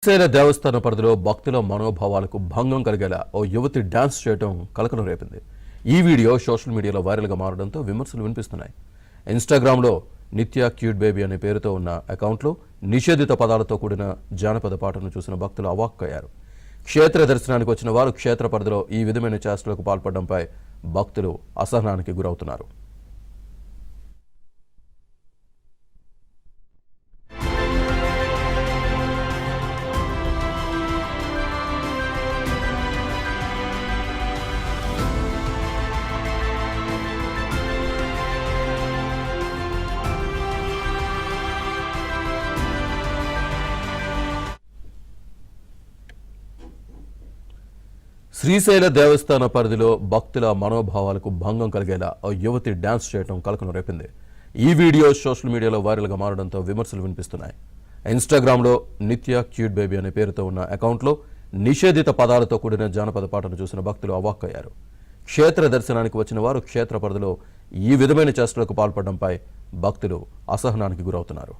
శ్రీశైల దేవస్థాన పరిధిలో భక్తుల మనోభావాలకు భంగం కలిగేలా ఓ యువతి డాన్స్ చేయడం కలకలం రేపింది. ఈ వీడియో సోషల్ మీడియాలో వైరల్గా మారడంతో విమర్శలు వినిపిస్తున్నాయి. ఇన్స్టాగ్రామ్లో నిత్య క్యూట్ బేబీ అనే పేరుతో ఉన్న అకౌంట్లో నిషేధిత పదాలతో కూడిన జానపద పాటను చూసిన భక్తులు అవాక్కయ్యారు. క్షేత్ర దర్శనానికి వచ్చిన వారు క్షేత్ర పరిధిలో ఈ విధమైన చేష్టలకు పాల్పడడంపై భక్తులు అసహనానికి గురవుతున్నారు. శ్రీశైల దేవస్థాన పరిధిలో భక్తుల మనోభావాలకు భంగం కలిగేలా ఓ యువతి డాన్స్ చేయడం కలకలం రేపింది. ఈ వీడియో సోషల్ మీడియాలో వైరల్గా మారడంతో విమర్శలు వినిపిస్తున్నాయి. ఇన్స్టాగ్రామ్లో నిత్య క్యూట్ బేబీ అనే పేరుతో ఉన్న అకౌంట్లో నిషేధిత పదాలతో కూడిన జానపద పాటను చూసిన భక్తులు అవాక్కయ్యారు. క్షేత్ర దర్శనానికి వచ్చిన వారు క్షేత్ర పరిధిలో ఈ విధమైన చేష్టలకు పాల్పడడంపై భక్తులు అసహనానికి గురవుతున్నారు.